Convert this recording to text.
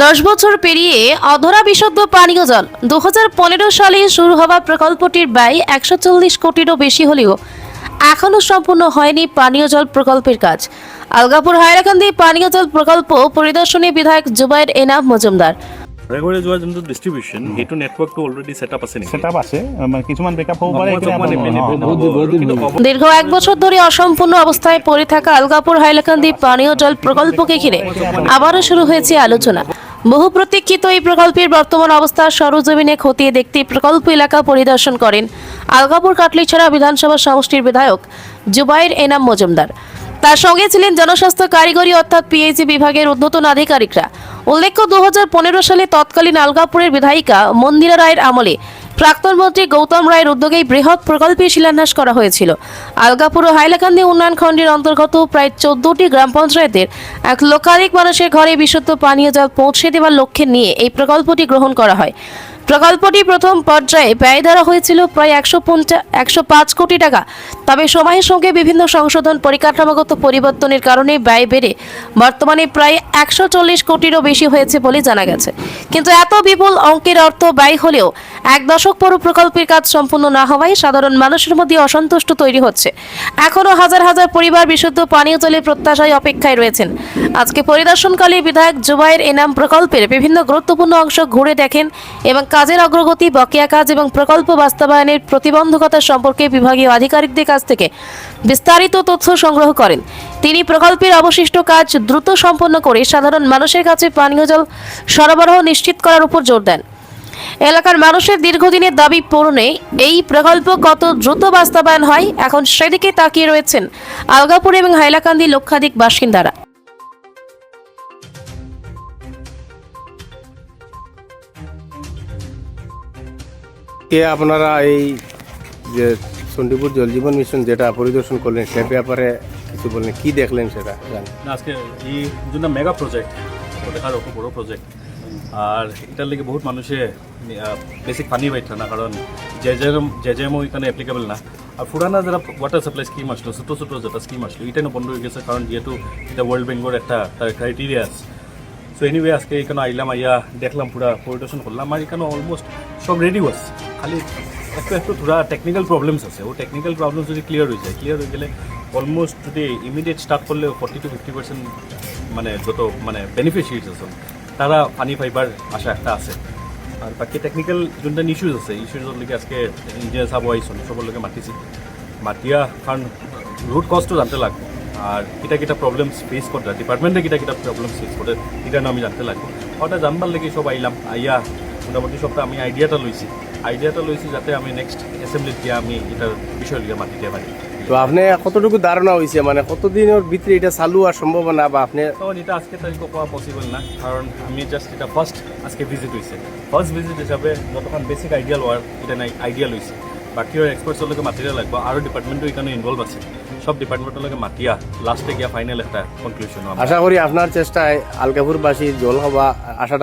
10 বছর পেরিয়ে অধরা বিশুদ্ধ পানীয় জল 2015 সালে শুরু হওয়া প্রকল্পটির ব্যয় 140 কোটিরও বেশি হলেও এখনও সম্পূর্ণ হয়নি পানীয় জল প্রকল্পের কাজ। আলগাপুর হাইলাকান্দি পানীয় জল প্রকল্প পরিদর্শনে বিধায়ক জুবাইর এনাম মজুমদার। ৰেগুলাৰ যোৱাৰ যোনটো ডিষ্ট্ৰিবিউশ্যন সেইটো নেটৱৰ্কটো অলৰেডি ছেটআপ আছে নেকি? সেটআপ আছে, মানে কিছুমান বেকআপ হ'ব পাৰে। দীর্ঘ 1 বছর ধরে অসম্পূর্ণ অবস্থায় পড়ে থাকা আলগাপুর হাইলাকান্দি পানীয় জল প্রকল্পকে ঘিরে আবারও শুরু হয়েছে আলোচনা। বহু প্রতীক্ষিত এই প্রকল্পের বর্তমান অবস্থা সরজমিনে খতিয়ে দেখতে প্রকল্প এলাকা পরিদর্শন করেন আলগাপুর কাটলিছড়া বিধানসভা সমষ্টির বিধায়ক জুবাইর এনাম মজুমদার। তার সঙ্গে ছিলেন জনস্বাস্থ্য কারিগরি অর্থাৎ পিএইচি বিভাগের ঊর্ধ্বতন আধিকারিকরা। উল্লেখ্য 2015 সালে তৎকালীন আলগাপুরের বিধায়িকা মন্দিরা রায়ের আমলে প্রাক্তন মন্ত্রী গৌতম রায়ের উদ্যোগেই বৃহৎ প্রকল্পের শিলান্যাস করা হয়েছিল। আলগাপুর ও হাইলাকান্দি উন্নয়ন খণ্ডের অন্তর্গত প্রায় 14টি গ্রাম পঞ্চায়েতের 1 লক্ষাধিক মানুষের ঘরে বিশুদ্ধ পানীয় জল পৌঁছে দেওয়ার লক্ষ্যে নিয়ে এই প্রকল্পটি গ্রহণ করা হয়। প্রকল্পটি প্রথম পর্যায়ে ব্যয় ধরা হয়েছিল প্রায় 105 কোটি টাকা। তবে সময়ের সঙ্গে বিভিন্ন সংশোধন পরিকাঠামোগত পরিবর্তনের কারণে ব্যয় বেড়ে বর্তমানে প্রায় 140 কোটিরও বেশি হয়েছে বলে জানা গেছে। কিন্তু এত বিপুল অঙ্কের অর্থ ব্যয় হলেও 1 দশক পরও প্রকল্পের কাজ সম্পূর্ণ না হওয়ায় সাধারণ মানুষের মধ্যে অসন্তুষ্ট তৈরি হচ্ছে। এখনও হাজার হাজার পরিবার বিশুদ্ধ পানীয় জলের প্রত্যাশায় অপেক্ষায় রয়েছেন। আজকে পরিদর্শনকালে বিধায়ক জুবাইর এনাম প্রকল্পের বিভিন্ন গুরুত্বপূর্ণ অংশ ঘুরে দেখেন এবং কাজের অগ্রগতি, বকেয়া কাজ এবং প্রকল্প বাস্তবায়নের প্রতিবন্ধকতা সম্পর্কে বিভাগীয় আধিকারিকদের কাছ থেকে বিস্তারিত তথ্য সংগ্রহ করেন। তিনি প্রকল্পের অবশিষ্ট কাজ দ্রুত সম্পন্ন করে সাধারণ মানুষের কাছে পানীয় জল সরবরাহ নিশ্চিত করার উপর জোর দেন। এলাকার মানুষের দীর্ঘদিনের দাবি পূরণে এই প্রকল্প কত দ্রুত বাস্তবায়ন হয় এখন সেদিকে তাকিয়ে রয়েছেন আলগাপুর এবং হাইলাকান্দি লক্ষাধিক বাসিন্দারা। কে আপনারা এই যে চণ্ডীপুর জল জীবন মিশন যেটা পরিদর্শন করলেন সে ব্যাপারে কিছু বললেন, কি দেখলেন সেটা জানেন? আজকে এই যোনটা মেগা প্রজেক্ট দেখার খুব বড় প্রজেক্ট আর এটার লেগে বহুত মানুষে বেসিক পানি পাইছে না, কারণ জেজেএমও এখানে অ্যাপ্লিকেবল না। আর পুরানা যারা ওয়াটার সাপ্লাই স্কিম আসলো, ছোটো ছোটো যেটা স্কিম আসলো এটাই বন্ধ হয়ে গেছে, কারণ যেহেতু এটা ওয়ার্ল্ড ব্যাঙ্কের একটা ক্রাইটেরিয়া আছে। সো এনিওয়ে আজকে এখানে আইলাম, আইয়া দেখলাম, পুরা পরিদর্শন করলাম। আর এখানে অলমোস্ট সব রেডি আছে, খালি একটু থোড়া টেকনিক্যাল প্রবলেমস আছে। ও টেকনিক্যাল প্রবলেমস যদি ক্লিয়ার হয়ে গেলে অলমোস্ট যদি ইমিডিয়েট স্টার্ট করলে 40 to 50% মানে যত মানে বেনিফিশিয়ারিজ আছে তারা পানি পাইবার আশা একটা আছে। আর বাকি টেকনিক্যাল যোনটা ইস্যুজ আছে, ইস্যুজের লগে আজকে ইঞ্জিনিয়ার সাহেব আইসন, সবার লগে মাতিয়া, কারণ রুট কজটো জানতে লাগবে। আর কিটা প্রবলেমস ফেস করতে ডিপার্টমেন্টে কিটা প্রবলেমস ফেস করে এটা আমি জানতে লাগবো। ওটা জানবার লেগে সব আইলাম, আইয়া মোটামুটি সবটা আমি আইডিয়াটা লইছি যাতে আমি নেক্সট অ্যাসেম্বলিতে গিয়ে আমি এটার বিষয় লিখে মাতিতে পারি। তো আপনি কতটুকু ধারণা হয়েছে, মানে কতদিনের ভিতরে এটা চালু হওয়ার সম্ভাবনা, বা আপনি? তখন এটা আজকে তারিখ পাওয়া পসিবল না, কারণ আমি জাস্ট এটা ফার্স্ট আজকে ভিজিট হয়েছে। ফার্স্ট ভিজিট হিসাবে যতক্ষণ বেসিক আইডিয়া লওয়ার এটা নাই আইডিয়া লইছে। বাকি এক্সপার্টসের লগে মাতিয়ে লাগবে, আরও ডিপার্টমেন্টও এখানে ইনভলভ আছে। সব ডিপার্টমেন্টের লগে মাতিয়া লাস্টে গিয়া ফাইনাল একটা কনক্লুশন। আশা করি আপনার চেষ্টায় আলগাপুরবাসী জল হওয়া আশাটা